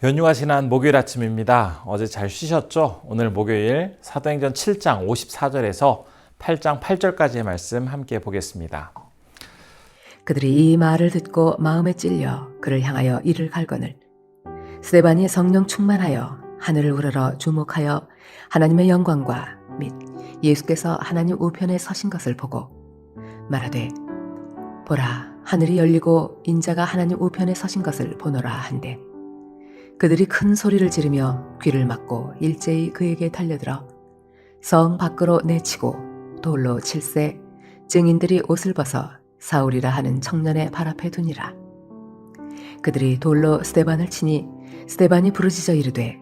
연휴가 지난 목요일 아침입니다. 어제 잘 쉬셨죠? 오늘 목요일 사도행전 7장 54절에서 8장 8절까지의 말씀 함께 보겠습니다. 그들이 이 말을 듣고 마음에 찔려 그를 향하여 이를 갈거늘 스데반이 성령 충만하여 하늘을 우러러 주목하여 하나님의 영광과 및 예수께서 하나님 우편에 서신 것을 보고 말하되 보라 하늘이 열리고 인자가 하나님 우편에 서신 것을 보노라 한대 그들이 큰 소리를 지르며 귀를 막고 일제히 그에게 달려들어 성 밖으로 내치고 돌로 칠세 증인들이 옷을 벗어 사울이라 하는 청년의 발 앞에 두니라. 그들이 돌로 스데반을 치니 스데반이 부르짖어 이르되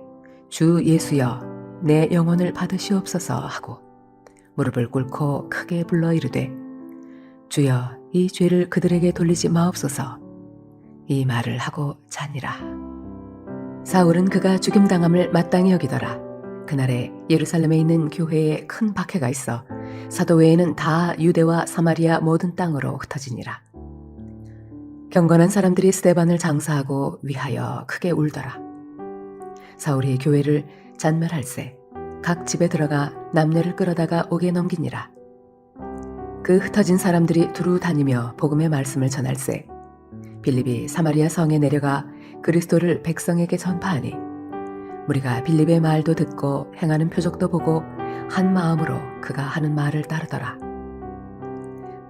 주 예수여 내 영혼을 받으시옵소서 하고 무릎을 꿇고 크게 불러 이르되 주여 이 죄를 그들에게 돌리지 마옵소서. 이 말을 하고 자니라. 사울은 그가 죽임당함을 마땅히 여기더라. 그날에 예루살렘에 있는 교회에 큰 박해가 있어 사도 외에는 다 유대와 사마리아 모든 땅으로 흩어지니라. 경건한 사람들이 스데반을 장사하고 위하여 크게 울더라. 사울이 교회를 잔멸할세 각 집에 들어가 남녀를 끌어다가 옥에 넘기니라. 그 흩어진 사람들이 두루 다니며 복음의 말씀을 전할세 빌립이 사마리아 성에 내려가 그리스도를 백성에게 전파하니 무리가 빌립의 말도 듣고 행하는 표적도 보고 한 마음으로 그가 하는 말을 따르더라.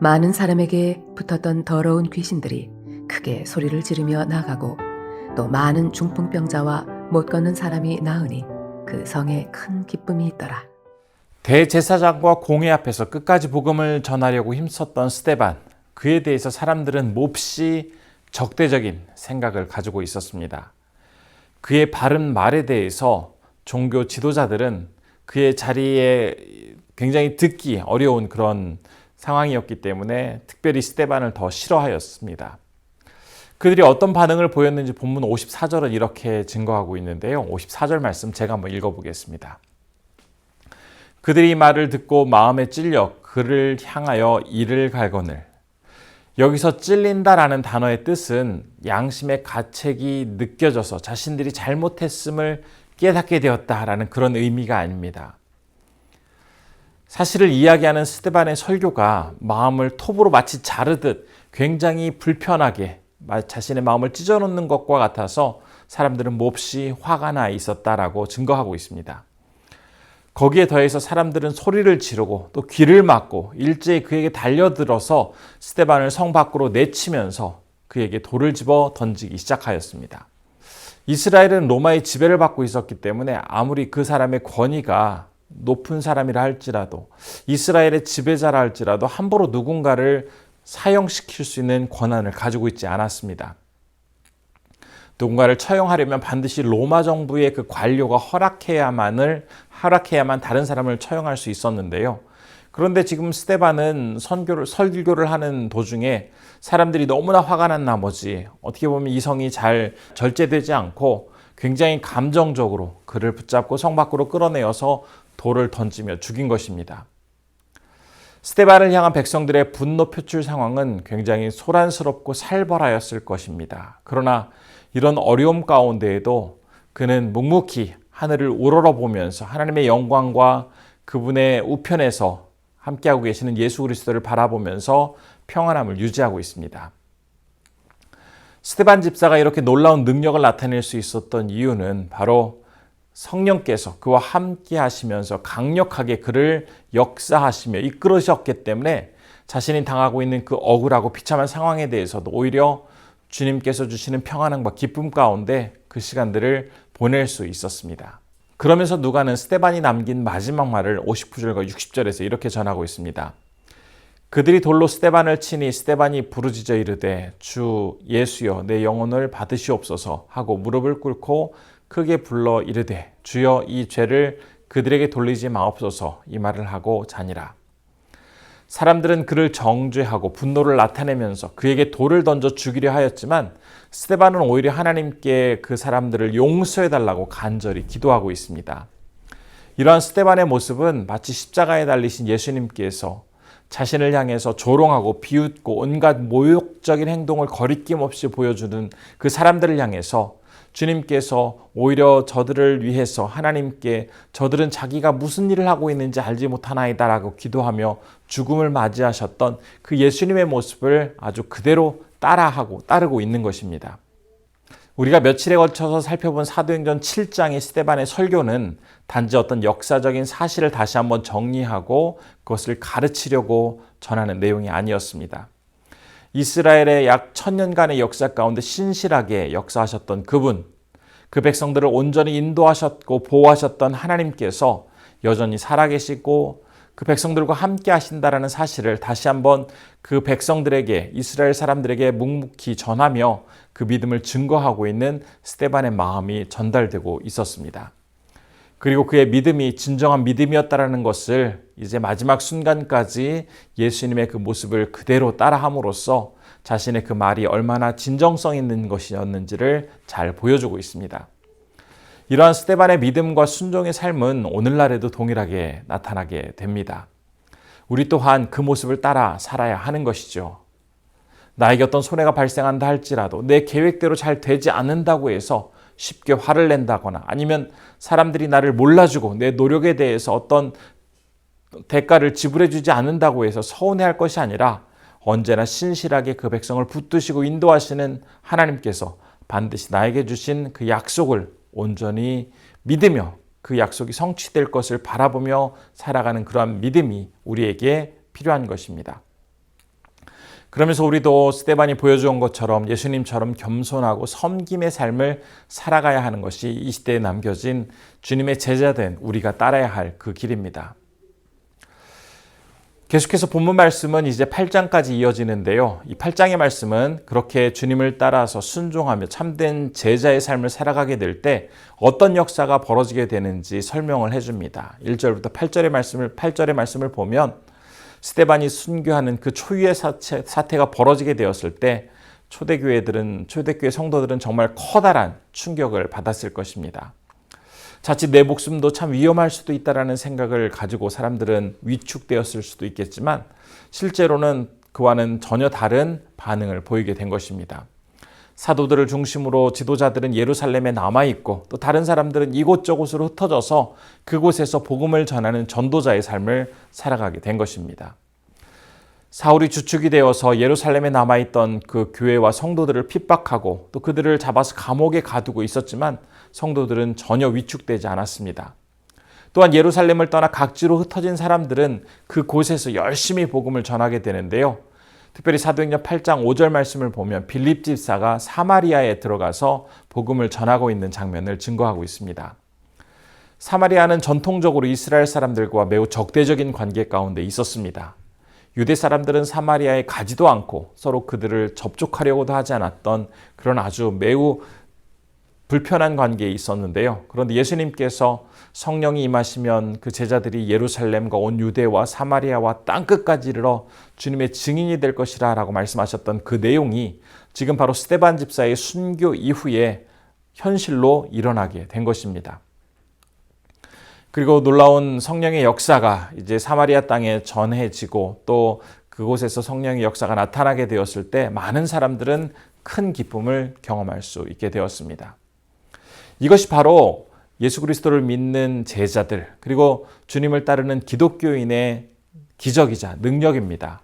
많은 사람에게 붙었던 더러운 귀신들이 크게 소리를 지르며 나가고 또 많은 중풍병자와 못 걷는 사람이 나으니 그 성에 큰 기쁨이 있더라. 대제사장과 공회 앞에서 끝까지 복음을 전하려고 힘썼던 스데반, 그에 대해서 사람들은 몹시 적대적인 생각을 가지고 있었습니다. 그의 바른 말에 대해서 종교 지도자들은 그의 자리에 굉장히 듣기 어려운 그런 상황이었기 때문에 특별히 스데반을 더 싫어하였습니다. 그들이 어떤 반응을 보였는지 본문 54절은 이렇게 증거하고 있는데요. 54절 말씀 제가 한번 읽어보겠습니다. 그들이 이 말을 듣고 마음에 찔려 그를 향하여 이를 갈거늘. 여기서 찔린다라는 단어의 뜻은 양심의 가책이 느껴져서 자신들이 잘못했음을 깨닫게 되었다라는 그런 의미가 아닙니다. 사실을 이야기하는 스데반의 설교가 마음을 톱으로 마치 자르듯 굉장히 불편하게 자신의 마음을 찢어놓는 것과 같아서 사람들은 몹시 화가 나 있었다라고 증거하고 있습니다. 거기에 더해서 사람들은 소리를 지르고 또 귀를 막고 일제히 그에게 달려들어서 스데반을 성 밖으로 내치면서 그에게 돌을 집어 던지기 시작하였습니다. 이스라엘은 로마의 지배를 받고 있었기 때문에 아무리 그 사람의 권위가 높은 사람이라 할지라도 이스라엘의 지배자라 할지라도 함부로 누군가를 사형시킬 수 있는 권한을 가지고 있지 않았습니다. 누군가를 처형하려면 반드시 로마 정부의 그 관료가 허락해야만 다른 사람을 처형할 수 있었는데요. 그런데 지금 스데반은 설교를 하는 도중에 사람들이 너무나 화가 난 나머지 어떻게 보면 이성이 잘 절제되지 않고 굉장히 감정적으로 그를 붙잡고 성 밖으로 끌어내어서 돌을 던지며 죽인 것입니다. 스데반을 향한 백성들의 분노 표출 상황은 굉장히 소란스럽고 살벌하였을 것입니다. 그러나 이런 어려움 가운데에도 그는 묵묵히 하늘을 우러러보면서 하나님의 영광과 그분의 우편에서 함께하고 계시는 예수 그리스도를 바라보면서 평안함을 유지하고 있습니다. 스데반 집사가 이렇게 놀라운 능력을 나타낼 수 있었던 이유는 바로 성령께서 그와 함께 하시면서 강력하게 그를 역사하시며 이끌으셨기 때문에 자신이 당하고 있는 그 억울하고 비참한 상황에 대해서도 오히려 주님께서 주시는 평안함과 기쁨 가운데 그 시간들을 보낼 수 있었습니다. 그러면서 누가는 스데반이 남긴 마지막 말을 59절과 60절에서 이렇게 전하고 있습니다. 그들이 돌로 스데반을 치니 스데반이 부르짖어 이르되 주 예수여 내 영혼을 받으시옵소서 하고 무릎을 꿇고 크게 불러 이르되 주여 이 죄를 그들에게 돌리지 마옵소서 이 말을 하고 자니라. 사람들은 그를 정죄하고 분노를 나타내면서 그에게 돌을 던져 죽이려 하였지만 스데반은 오히려 하나님께 그 사람들을 용서해달라고 간절히 기도하고 있습니다. 이러한 스데반의 모습은 마치 십자가에 달리신 예수님께서 자신을 향해서 조롱하고 비웃고 온갖 모욕적인 행동을 거리낌 없이 보여주는 그 사람들을 향해서 주님께서 오히려 저들을 위해서 하나님께 저들은 자기가 무슨 일을 하고 있는지 알지 못하나이다라고 기도하며 죽음을 맞이하셨던 그 예수님의 모습을 아주 그대로 따르고 있는 것입니다. 우리가 며칠에 걸쳐서 살펴본 사도행전 7장의 스데반의 설교는 단지 어떤 역사적인 사실을 다시 한번 정리하고 그것을 가르치려고 전하는 내용이 아니었습니다. 이스라엘의 약 1000년간의 역사 가운데 신실하게 역사하셨던 그분, 그 백성들을 온전히 인도하셨고 보호하셨던 하나님께서 여전히 살아계시고 그 백성들과 함께 하신다라는 사실을 다시 한번 그 백성들에게, 이스라엘 사람들에게 묵묵히 전하며 그 믿음을 증거하고 있는 스데반의 마음이 전달되고 있었습니다. 그리고 그의 믿음이 진정한 믿음이었다라는 것을 이제 마지막 순간까지 예수님의 그 모습을 그대로 따라함으로써 자신의 그 말이 얼마나 진정성 있는 것이었는지를 잘 보여주고 있습니다. 이러한 스데반의 믿음과 순종의 삶은 오늘날에도 동일하게 나타나게 됩니다. 우리 또한 그 모습을 따라 살아야 하는 것이죠. 나에게 어떤 손해가 발생한다 할지라도 내 계획대로 잘 되지 않는다고 해서 쉽게 화를 낸다거나 아니면 사람들이 나를 몰라주고 내 노력에 대해서 어떤 대가를 지불해 주지 않는다고 해서 서운해할 것이 아니라 언제나 신실하게 그 백성을 붙드시고 인도하시는 하나님께서 반드시 나에게 주신 그 약속을 온전히 믿으며 그 약속이 성취될 것을 바라보며 살아가는 그러한 믿음이 우리에게 필요한 것입니다. 그러면서 우리도 스데반이 보여주온 것처럼 예수님처럼 겸손하고 섬김의 삶을 살아가야 하는 것이 이 시대에 남겨진 주님의 제자된 우리가 따라야 할 그 길입니다. 계속해서 본문 말씀은 이제 8장까지 이어지는데요. 이 8장의 말씀은 그렇게 주님을 따라서 순종하며 참된 제자의 삶을 살아가게 될 때 어떤 역사가 벌어지게 되는지 설명을 해줍니다. 1절부터 8절의 말씀을 보면 스데반이 순교하는 그 초유의 사태가 벌어지게 되었을 때 초대교회 성도들은 정말 커다란 충격을 받았을 것입니다. 자칫 내 목숨도 참 위험할 수도 있다라는 생각을 가지고 사람들은 위축되었을 수도 있겠지만 실제로는 그와는 전혀 다른 반응을 보이게 된 것입니다. 사도들을 중심으로 지도자들은 예루살렘에 남아있고 또 다른 사람들은 이곳저곳으로 흩어져서 그곳에서 복음을 전하는 전도자의 삶을 살아가게 된 것입니다. 사울이 주축이 되어서 예루살렘에 남아있던 그 교회와 성도들을 핍박하고 또 그들을 잡아서 감옥에 가두고 있었지만 성도들은 전혀 위축되지 않았습니다. 또한 예루살렘을 떠나 각지로 흩어진 사람들은 그곳에서 열심히 복음을 전하게 되는데요. 특별히 사도행전 8장 5절 말씀을 보면 빌립 집사가 사마리아에 들어가서 복음을 전하고 있는 장면을 증거하고 있습니다. 사마리아는 전통적으로 이스라엘 사람들과 매우 적대적인 관계 가운데 있었습니다. 유대 사람들은 사마리아에 가지도 않고 서로 그들을 접촉하려고도 하지 않았던 그런 아주 매우 불편한 관계에 있었는데요. 그런데 예수님께서 성령이 임하시면 그 제자들이 예루살렘과 온 유대와 사마리아와 땅끝까지 이르러 주님의 증인이 될 것이라 라고 말씀하셨던 그 내용이 지금 바로 스데반 집사의 순교 이후에 현실로 일어나게 된 것입니다. 그리고 놀라운 성령의 역사가 이제 사마리아 땅에 전해지고 또 그곳에서 성령의 역사가 나타나게 되었을 때 많은 사람들은 큰 기쁨을 경험할 수 있게 되었습니다. 이것이 바로 예수 그리스도를 믿는 제자들 그리고 주님을 따르는 기독교인의 기적이자 능력입니다.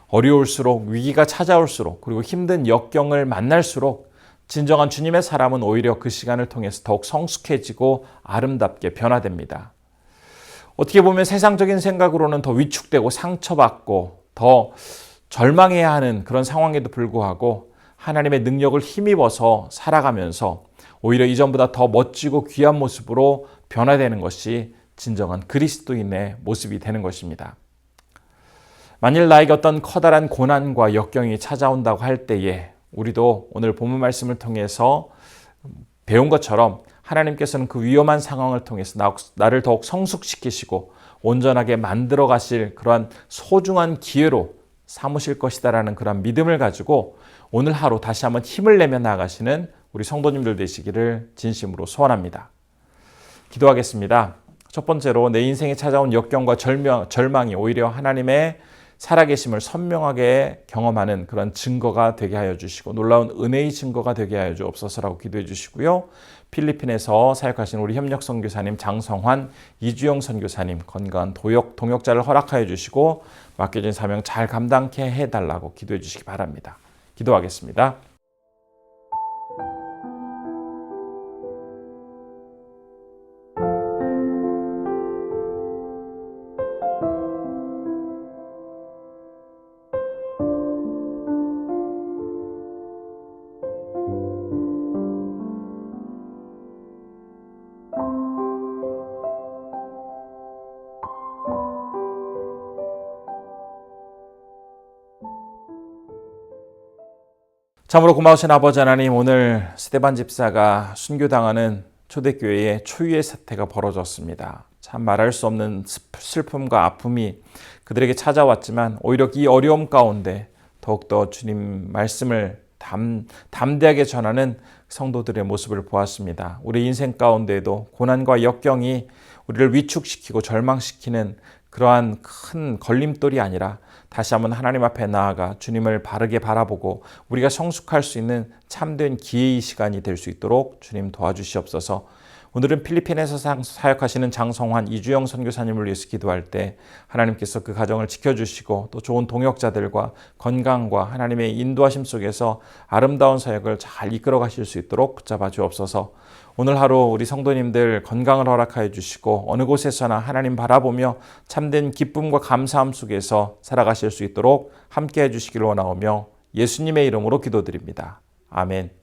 어려울수록 위기가 찾아올수록 그리고 힘든 역경을 만날수록 진정한 주님의 사람은 오히려 그 시간을 통해서 더욱 성숙해지고 아름답게 변화됩니다. 어떻게 보면 세상적인 생각으로는 더 위축되고 상처받고 더 절망해야 하는 그런 상황에도 불구하고 하나님의 능력을 힘입어서 살아가면서 오히려 이전보다 더 멋지고 귀한 모습으로 변화되는 것이 진정한 그리스도인의 모습이 되는 것입니다. 만일 나에게 어떤 커다란 고난과 역경이 찾아온다고 할 때에 우리도 오늘 본문 말씀을 통해서 배운 것처럼 하나님께서는 그 위험한 상황을 통해서 나를 더욱 성숙시키시고 온전하게 만들어 가실 그러한 소중한 기회로 삼으실 것이다라는 그런 믿음을 가지고 오늘 하루 다시 한번 힘을 내며 나아가시는 우리 성도님들 되시기를 진심으로 소원합니다. 기도하겠습니다. 첫 번째로 내 인생에 찾아온 역경과 절망이 오히려 하나님의 살아계심을 선명하게 경험하는 그런 증거가 되게 하여 주시고 동놀라운 은혜의 증거가 되게 하여 주옵소서라고 기도해 주시고요. 필리핀에서 사역하신 우리 협력 선교사님 장성환, 이주영 선교사님 건강한 동역자를 허락하여 주시고 맡겨진 사명 잘 감당케 해달라고 기도해 주시기 바랍니다. 기도하겠습니다. 참으로 고마우신 아버지 하나님, 오늘 스데반 집사가 순교당하는 초대교회의 초유의 사태가 벌어졌습니다. 참 말할 수 없는 슬픔과 아픔이 그들에게 찾아왔지만 오히려 이 어려움 가운데 더욱더 주님 말씀을 담대하게 전하는 성도들의 모습을 보았습니다. 우리 인생 가운데에도 고난과 역경이 우리를 위축시키고 절망시키는 그러한 큰 걸림돌이 아니라 다시 한번 하나님 앞에 나아가 주님을 바르게 바라보고 우리가 성숙할 수 있는 참된 기회의 시간이 될 수 있도록 주님 도와주시옵소서. 오늘은 필리핀에서 사역하시는 장성환, 이주영 선교사님을 위해서 기도할 때 하나님께서 그 가정을 지켜주시고 또 좋은 동역자들과 건강과 하나님의 인도하심 속에서 아름다운 사역을 잘 이끌어 가실 수 있도록 붙잡아 주옵소서. 오늘 하루 우리 성도님들 건강을 허락하여 주시고 어느 곳에서나 하나님 바라보며 참된 기쁨과 감사함 속에서 살아가실 수 있도록 함께해 주시길 원하오며 예수님의 이름으로 기도드립니다. 아멘.